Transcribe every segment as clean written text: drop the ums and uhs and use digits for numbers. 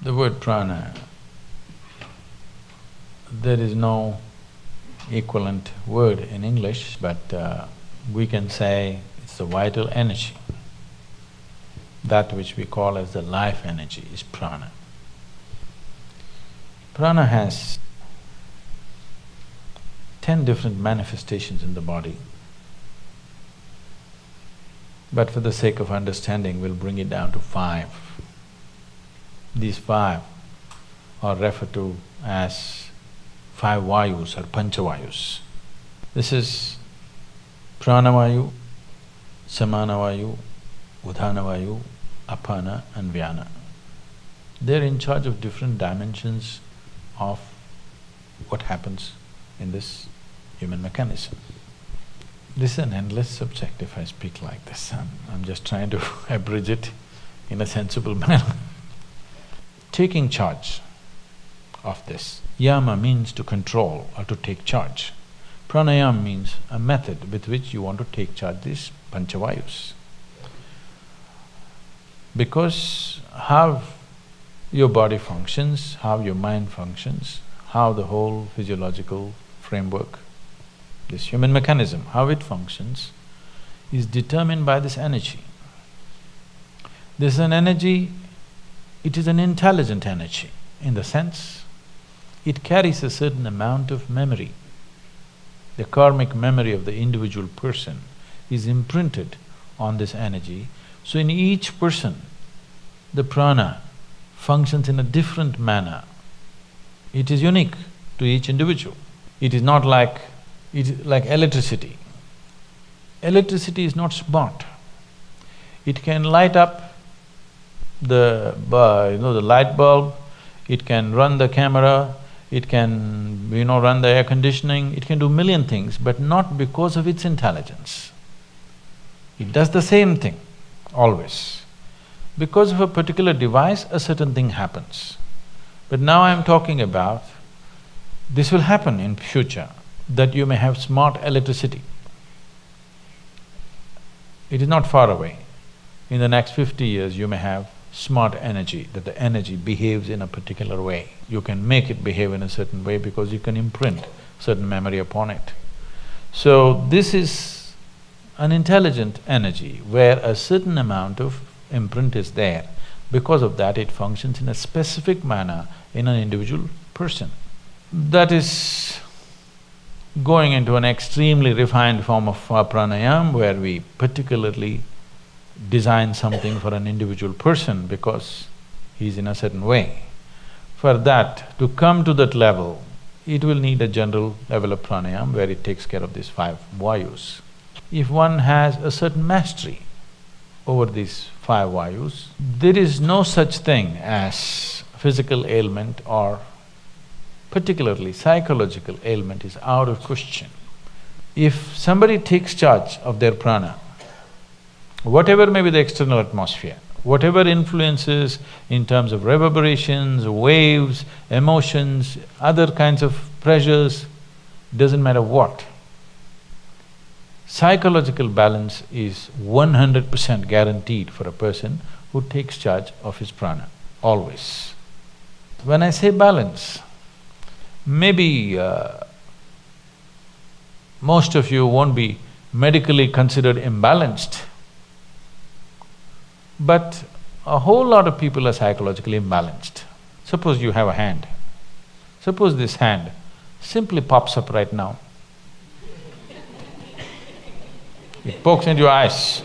The word prana, there is no equivalent word in English, but we can say it's the vital energy. That which we call as the life energy is prana. Prana has 10 different manifestations in the body. But for the sake of understanding, we'll bring it down to 5. These 5 are referred to as 5 vayus or panchavayus. This is pranavayu, samanavayu, udhanavayu, apana and vyana. They're in charge of different dimensions of what happens in this human mechanism. This is an endless subject if I speak like this. I'm just trying to abridge it in a sensible manner. Taking charge of this. Yama means to control or to take charge. Pranayama means a method with which you want to take charge these panchavayus. Because how your body functions, how your mind functions, how the whole physiological framework, this human mechanism, how it functions, is determined by this energy. This is an energy, it is an intelligent energy in the sense it carries a certain amount of memory. The karmic memory of the individual person is imprinted on this energy, so in each person, the prana functions in a different manner. It is unique to each individual. It is not like… it is like electricity. Electricity is not smart. It can light up the the light bulb, it can run the camera, it can, run the air conditioning, it can do million things, but not because of its intelligence. It does the same thing, always. Because of a particular device, a certain thing happens. But now I'm talking about, this will happen in future, that you may have smart electricity. It is not far away. In the next 50 years, you may have smart energy, that the energy behaves in a particular way. You can make it behave in a certain way because you can imprint certain memory upon it. So this is an intelligent energy where a certain amount of imprint is there. Because of that, it functions in a specific manner in an individual person. That is going into an extremely refined form of pranayama where we particularly design something for an individual person because he's in a certain way. For that, to come to that level, it will need a general level of pranayama where it takes care of these 5 vayus. If one has a certain mastery over these 5 vayus, there is no such thing as physical ailment or particularly psychological ailment is out of question. If somebody takes charge of their prana, whatever may be the external atmosphere, whatever influences in terms of reverberations, waves, emotions, other kinds of pressures, doesn't matter what, psychological balance is 100% guaranteed for a person who takes charge of his prana, always. When I say balance, maybe most of you won't be medically considered imbalanced, but a whole lot of people are psychologically imbalanced. Suppose you have a hand. Suppose this hand simply pops up right now. It pokes into your eyes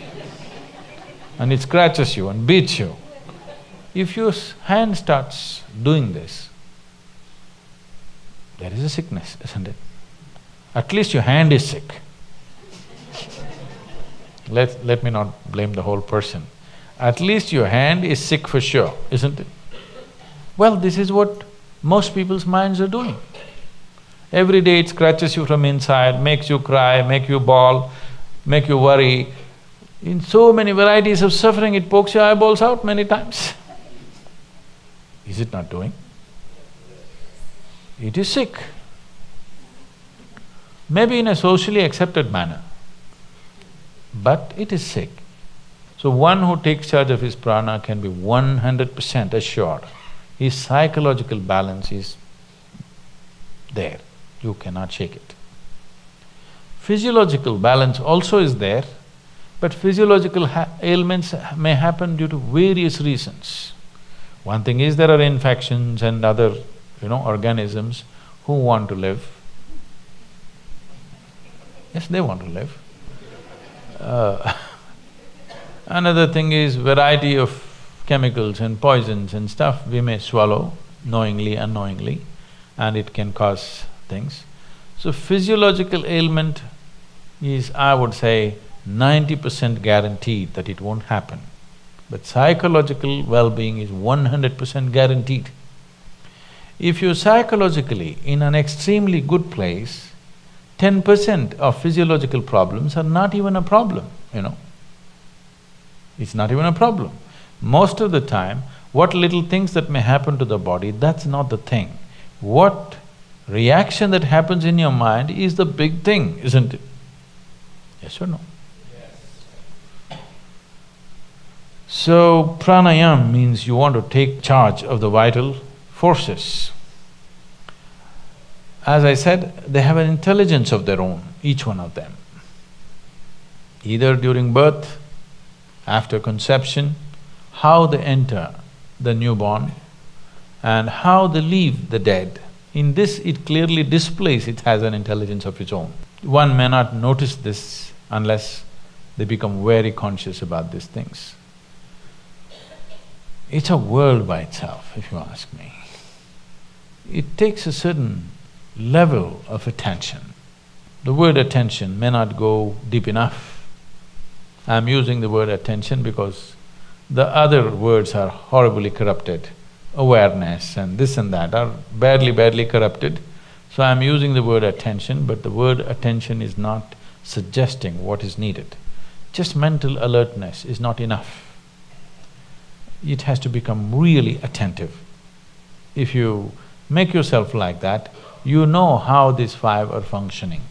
and it scratches you and beats you. If your hand starts doing this, there is a sickness, isn't it? At least your hand is sick. Let me not blame the whole person. At least your hand is sick for sure, isn't it? Well, this is what most people's minds are doing. Every day it scratches you from inside, makes you cry, make you bawl, make you worry. In so many varieties of suffering, it pokes your eyeballs out many times. Is it not doing? It is sick. Maybe in a socially accepted manner, but it is sick. So one who takes charge of his prana can be 100% assured his psychological balance is there, you cannot shake it. Physiological balance also is there, but physiological ailments may happen due to various reasons. One thing is there are infections and other, organisms who want to live. Yes, they want to live. Another thing is variety of chemicals and poisons and stuff we may swallow knowingly, unknowingly, and it can cause things. So physiological ailment is, I would say, 90% guaranteed that it won't happen. But psychological well-being is 100% guaranteed. If you're psychologically in an extremely good place, 10% of physiological problems are not even a problem, It's not even a problem. Most of the time, what little things that may happen to the body, that's not the thing. What reaction that happens in your mind is the big thing, isn't it? Yes or no? Yes. So, pranayama means you want to take charge of the vital forces. As I said, they have an intelligence of their own, each one of them. Either during birth, after conception, how they enter the newborn and how they leave the dead. In this, it clearly displays it has an intelligence of its own. One may not notice this unless they become very conscious about these things. It's a world by itself, if you ask me. It takes a certain level of attention. The word attention may not go deep enough. I'm using the word attention because the other words are horribly corrupted. Awareness and this and that are badly corrupted. So I'm using the word attention, but the word attention is not suggesting what is needed. Just mental alertness is not enough. It has to become really attentive. If you make yourself like that, you know how these five are functioning.